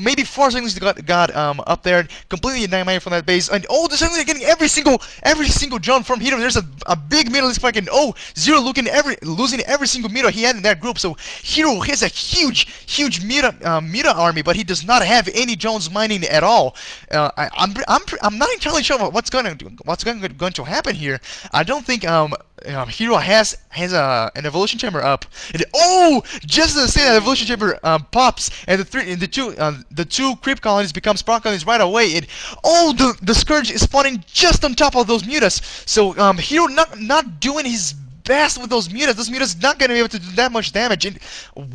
maybe 4 seconds got up there, completely dynamite from that base, and oh, the seconds are getting every single drone from Hero. There's a big middle spike, and oh, Zero losing every single meter he had in that group. So Hero has a huge meter army, but he does not have any drones mining at all. I'm not entirely sure what's going to happen here. I don't think Hero has an evolution chamber up. And oh, just as the evolution chamber pops, and the two creep colonies become spawn colonies right away. And oh, the scourge is spawning just on top of those mutas. So Hero not doing his best with those mutas. Those mutas not gonna be able to do that much damage. And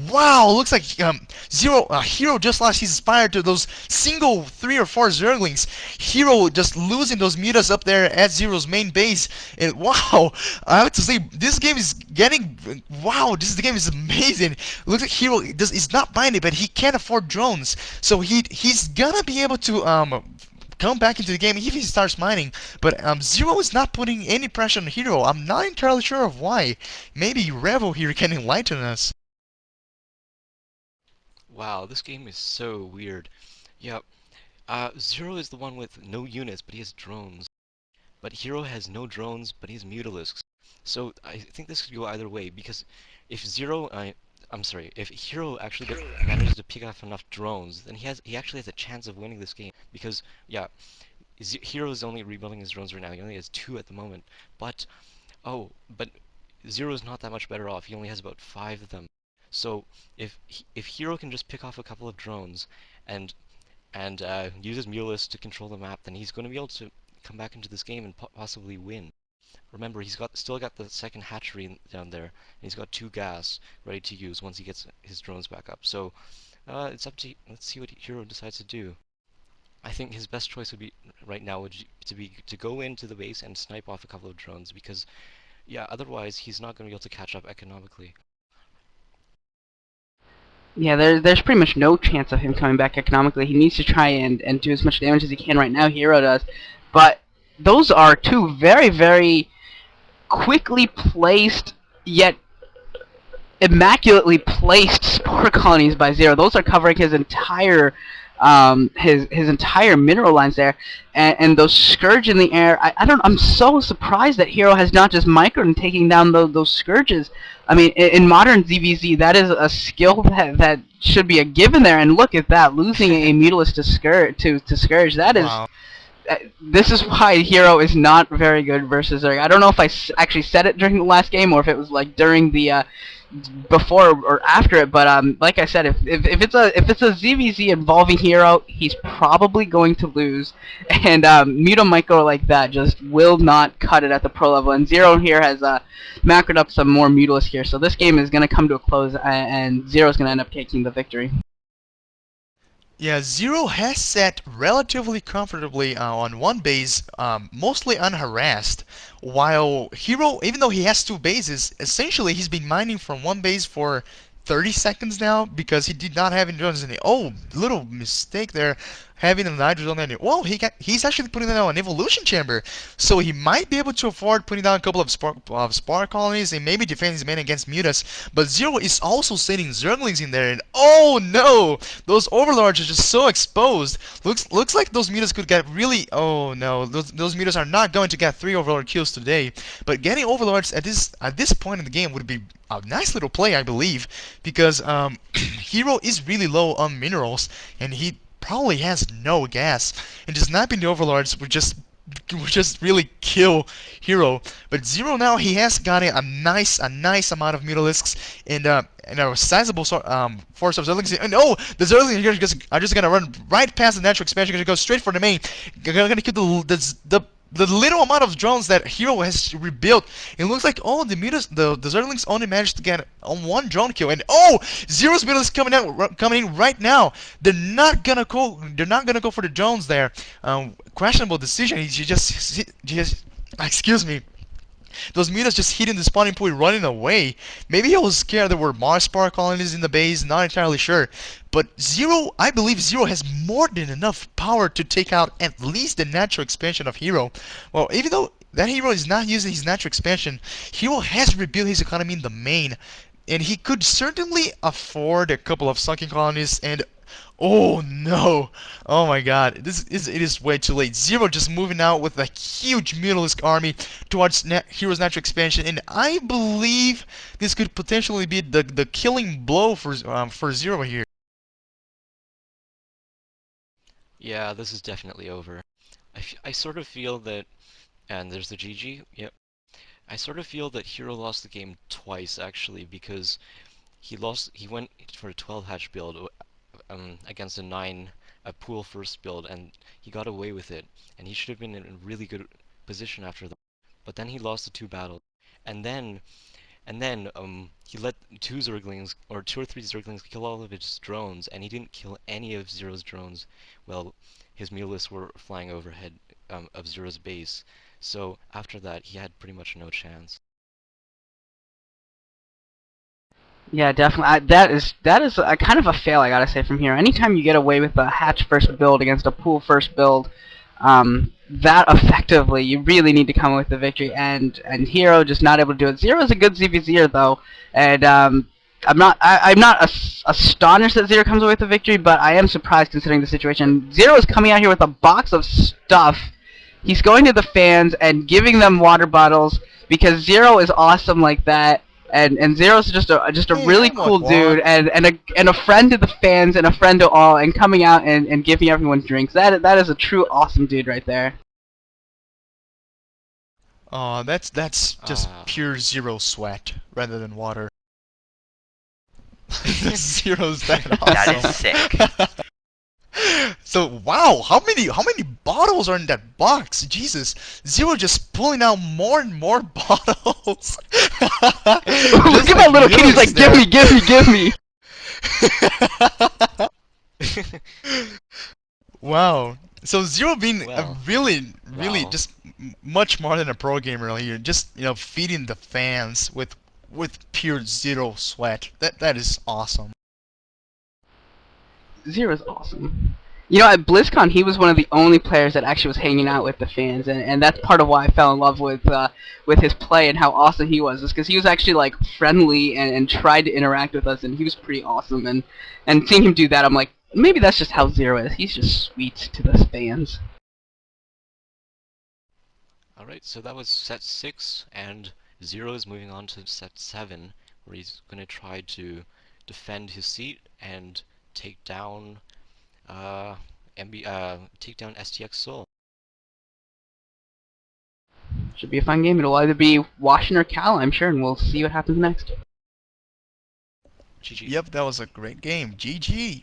wow, looks like Hero just lost his Spire to those single 3 or 4 Zerglings. Hero just losing those mutas up there at Zero's main base. And wow, I have to say this game is this game is amazing. Looks like Hero is not buying it, but he can't afford drones, so he's gonna be able to come back into the game if he starts mining. But Zero is not putting any pressure on Hero. I'm not entirely sure of why. Maybe Revo here can enlighten us. Wow, this game is so weird. Yeah, Zero is the one with no units, but he has drones. But Hero has no drones, but he has Mutalisks. So I think this could go either way, because if if Hero actually manages to pick off enough drones, then he actually has a chance of winning this game. Because yeah, Hero is only rebuilding his drones right now. He only has 2 at the moment. But but Zero is not that much better off. He only has about 5 of them. So if Hero can just pick off a couple of drones and use his Mulus to control the map, then he's going to be able to come back into this game and possibly win. Remember, he's still got the second hatchery down there, and he's got 2 gas ready to use once he gets his drones back up. So it's up to let's see what Hero decides to do. I think his best choice would be right now to go into the base and snipe off a couple of drones, because yeah, otherwise he's not going to be able to catch up economically. Yeah, there's pretty much no chance of him coming back economically. He needs to try and do as much damage as he can right now. Hero does, but those are 2 very, very quickly placed, yet immaculately placed spore colonies by Zero. Those are covering his entire his entire mineral lines there, and those Scourge in the air. I'm so surprised that Hero has not just microed and taking down those Scourges. I mean, in modern ZVZ, that is a skill that should be a given there. And look at that, losing a Mutalisk to Scourge. That is. Wow. This is why Hero is not very good versus Zerg. I don't know if I actually said it during the last game or if it was like during the before or after it. But like I said, if it's a ZVZ involving Hero, he's probably going to lose. And Muto Micro like that just will not cut it at the pro level. And Zero here has macroed up some more Mutalisks here, so this game is going to come to a close, and Zero's going to end up taking the victory. Yeah, Zero has sat relatively comfortably on one base, mostly unharassed, while Hero, even though he has 2 bases, essentially he's been mining from one base for 30 seconds now because he did not have any drones. And oh, little mistake there, having a nitrogen on there. Whoa, he's actually putting down an evolution chamber, so he might be able to afford putting down a couple of spore colonies and maybe defend his main against mutas. But Zero is also sending Zerglings in there, and oh no, those overlords are just so exposed. Looks like those mutas could get really. Oh no, those mutas are not going to get 3 overlord kills today. But getting overlords at this point in the game would be a nice little play, I believe, because Hero is really low on minerals, and he probably has no gas, and just sniping the overlords would just really kill Hero. But Zero now, he has gotten a nice amount of Mutalisks and a sizable force of Zerglings. And oh, the Zerglings here are just gonna run right past the natural expansion, gonna go straight for the main. Gonna kill the little amount of drones that Hero has rebuilt. It looks like the Zerglings only managed to get on 1 drone kill, and oh, Zero's middle is coming in right now. They're not gonna go for the drones there. Questionable decision. He just excuse me. Those mutas just hitting the spawning pool, running away. Maybe he was scared there were Mars spore colonies in the base, not entirely sure. But Zero, I believe Zero has more than enough power to take out at least the natural expansion of Hero. Well, even though that Hero is not using his natural expansion, Hero has rebuilt his economy in the main, and he could certainly afford a couple of sunken colonies and Oh no! Oh my God! It is way too late. Zero just moving out with a huge Mutalisk army towards Heroes Natural Expansion, and I believe this could potentially be the killing blow for Zero here. Yeah, this is definitely over. I sort of feel that, and there's the GG. Yep. I sort of feel that Hero lost the game twice actually because he went for a 12 hatch build against a pool first build, and he got away with it, and he should have been in a really good position after that. But then he lost the two battles, and then he let two Zerglings or two or three Zerglings kill all of his drones, and he didn't kill any of Zero's drones. Well, his Mutalisks were flying overhead of Zero's base, so after that he had pretty much no chance. Yeah, definitely. That is a kind of a fail, I gotta say, from here. Anytime you get away with a hatch first build against a pool first build, that effectively you really need to come with the victory. And Hero just not able to do it. Zero is a good ZVZer though, and I'm not astonished that Zero comes away with the victory, but I am surprised considering the situation. Zero is coming out here with a box of stuff. He's going to the fans and giving them water bottles because Zero is awesome like that. And Zero's just a Hey, really I cool want dude, water. and a friend to the fans and a friend to all, and coming out and giving everyone drinks. That is a true awesome dude right there. Oh, that's just Ah. pure Zero sweat rather than water. Zero's that That awesome. is sick. So wow, how many bottles are in that box? Jesus, Zero just pulling out more and more bottles. Look Just at that little kid. He's Mutalisk like, there. give me. Wow. So Zero being Well, really wow. just much more than a pro gamer here. Just feeding the fans with pure Zero sweat. That is awesome. Zero's awesome. You know, at BlizzCon, he was one of the only players that actually was hanging out with the fans, and that's part of why I fell in love with his play and how awesome he was. Is because he was actually like friendly and tried to interact with us, and he was pretty awesome. And seeing him do that, I'm like, maybe that's just how Zero is. He's just sweet to the fans. Alright, so that was set 6, and Zero is moving on to set 7, where he's going to try to defend his seat and take down take down STX Soul. Should be a fun game. It'll either be Washington or Cal, I'm sure, and we'll see what happens next. GG. Yep, that was a great game. GG.